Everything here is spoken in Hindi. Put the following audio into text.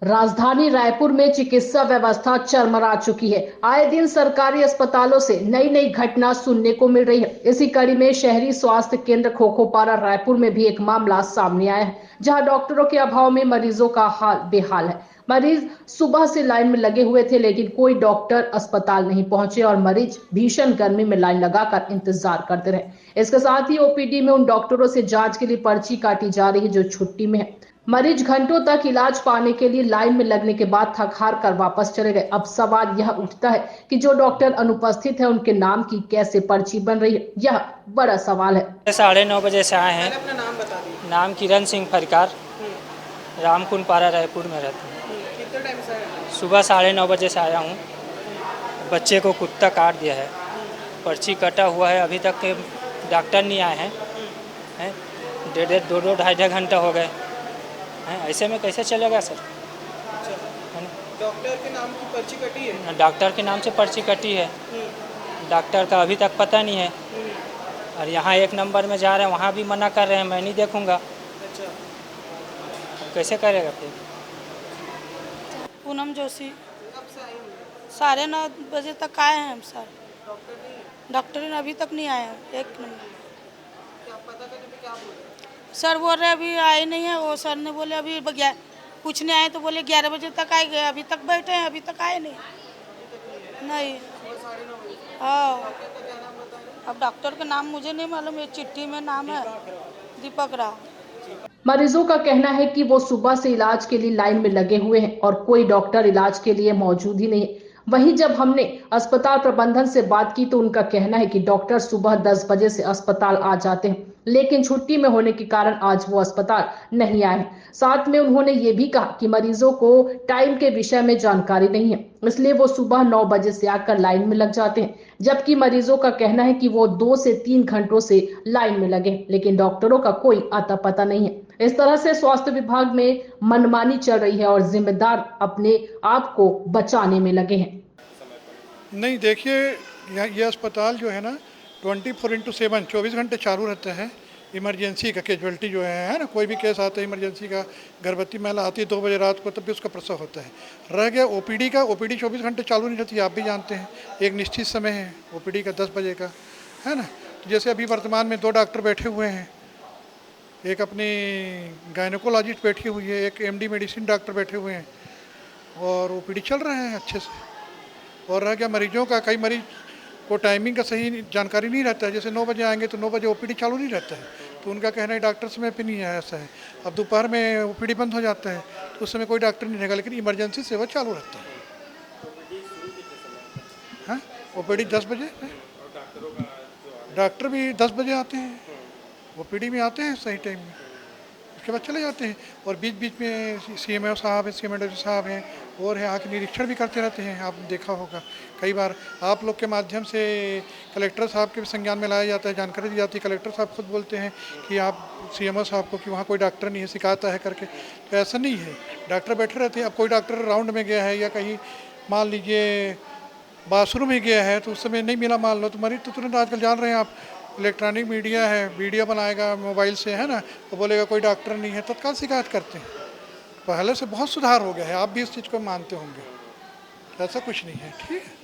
राजधानी रायपुर में चिकित्सा व्यवस्था चरमरा चुकी है। आए दिन सरकारी अस्पतालों से नई नई घटना सुनने को मिल रही है। इसी कड़ी में शहरी स्वास्थ्य केंद्र खोखोपारा रायपुर में भी एक मामला सामने आया है, जहां डॉक्टरों के अभाव में मरीजों का हाल बेहाल है। मरीज सुबह से लाइन में लगे हुए थे, लेकिन कोई डॉक्टर अस्पताल नहीं पहुंचे और मरीज भीषण गर्मी में लाइन लगाकर इंतजार करते रहे। इसके साथ ही ओपीडी में उन डॉक्टरों से जांच के लिए पर्ची काटी जा रही है जो छुट्टी में है। मरीज घंटों तक इलाज पाने के लिए लाइन में लगने के बाद थक हार कर वापस चले गए। अब सवाल यह उठता है कि जो डॉक्टर अनुपस्थित है उनके नाम की कैसे पर्ची बन रही है, यह बड़ा सवाल है। 9:30 बजे से आए हैं। अपना नाम बता दीजिए। नाम किरण सिंह फरकार, रामकुंड पारा रायपुर में रहते हैं। कितने टाइम से आए हैं? सुबह 9:30 बजे से आया हूँ। बच्चे को कुत्ता काट दिया है, पर्ची कटा हुआ है, अभी तक के डॉक्टर नहीं आए हैं। डेढ़ 2-2 घंटा हो गए हैं। ऐसे में कैसे चलेगा सर? डॉक्टर के नाम की पर्ची कटी है? डॉक्टर के नाम से पर्ची कटी है, डॉक्टर का अभी तक पता नहीं है। और यहाँ 1 नंबर में जा रहे हैं, वहाँ भी मना कर रहे हैं, मैं नहीं देखूँगा। अच्छा, कैसे करेगा फिर? पूनम जोशी। कब से आई हुई है? 9:30 बजे तक आए हैं हम सर। डॉक्टर नहीं है? डॉक्टर अभी तक नहीं आए हैं। एक नंबर क्या पता करने पे क्या बोल रहे हैं? सर बोल रहे अभी आए नहीं है। वो सर ने बोले अभी कुछ नहीं आए, तो बोले 11 बजे तक आए गए। अभी तक बैठे हैं, अभी तक आए नहीं। नहीं। सुबह 9:30 बजे। हाँ, डॉक्टर का क्या नाम बता रहे हैं? अब डॉक्टर का नाम मुझे नहीं मालूम, ये चिट्ठी में नाम है दीपक राव। मरीजों का कहना है कि वो सुबह से इलाज के लिए लाइन में लगे हुए हैं और कोई डॉक्टर इलाज के लिए मौजूद ही नहीं है। वहीं जब हमने अस्पताल प्रबंधन से बात की तो उनका कहना है कि डॉक्टर सुबह 10 बजे से अस्पताल आ जाते हैं, लेकिन छुट्टी में होने के कारण आज वो अस्पताल नहीं आए। साथ में उन्होंने ये भी कहा कि मरीजों को टाइम के विषय में जानकारी नहीं है, इसलिए वो सुबह 9 बजे से आकर लाइन में लग जाते हैं, जबकि मरीजों का कहना है कि वो 2 से 3 घंटों से लाइन में लगे, लेकिन डॉक्टरों का कोई आता पता नहीं है। इस तरह से स्वास्थ्य विभाग में मनमानी चल रही है और जिम्मेदार अपने आप को बचाने में लगे हैं। नहीं, देखिए, ये अस्पताल जो है ना 24/7 24 घंटे चालू रहता है। इमरजेंसी का कैजुअल्टी जो है ना, कोई भी केस आता है इमरजेंसी का, गर्भवती महिला आती है 2 बजे रात को, तब भी उसका प्रसव होता है। रह गया ओपीडी का, ओपीडी 24 घंटे चालू नहीं रहती, आप भी जानते हैं। एक निश्चित समय है ओपीडी का 10 बजे का, है ना। तो जैसे अभी वर्तमान में 2 डॉक्टर बैठे हुए हैं, एक अपनी गायनोकोलॉजिस्ट बैठी हुई है, एक एमडी मेडिसिन डॉक्टर बैठे हुए हैं, और ओपीडी चल रहे हैं अच्छे से। और रह गया मरीजों का, कई मरीज को टाइमिंग का सही जानकारी नहीं रहता है। जैसे 9 बजे आएंगे तो 9 बजे ओपीडी चालू नहीं रहता है, तो उनका कहना है डॉक्टर समय पे नहीं है, ऐसा है। अब दोपहर में ओपीडी बंद हो जाता है तो उस समय कोई डॉक्टर नहीं रहेगा, लेकिन इमरजेंसी सेवा चालू रहता है। हाँ, ओपीडी 10 बजे, डॉक्टर भी 10 बजे आते हैं, ओपीडी में आते हैं सही टाइम में, उसके बाद चले जाते हैं। और बीच बीच में सीएमओ साहब हैं, सीएमओ साहब हैं, और हैं, आके निरीक्षण भी करते रहते हैं। आप देखा होगा कई बार आप लोग के माध्यम से कलेक्टर साहब के संज्ञान में लाया जाता है, जानकारी दी जाती है। कलेक्टर साहब खुद बोलते हैं कि आप सीएमओ साहब को कि वहाँ कोई डॉक्टर नहीं है, शिकायत है करके। तो ऐसा नहीं है, डॉक्टर बैठे रहते हैं। अब कोई डॉक्टर राउंड में गया है या कहीं मान लीजिए बाथरूम में गया है तो उस समय नहीं मिला मान लो, तो मरीज तो तुरंत आजकल जान रहे हैं आप, इलेक्ट्रॉनिक मीडिया है, वीडियो बनाएगा मोबाइल से, है ना, तो बोलेगा कोई डॉक्टर नहीं है, तत्काल शिकायत करते हैं। पहले से बहुत सुधार हो गया है, आप भी इस चीज़ को मानते होंगे, ऐसा कुछ नहीं है। ठीक है।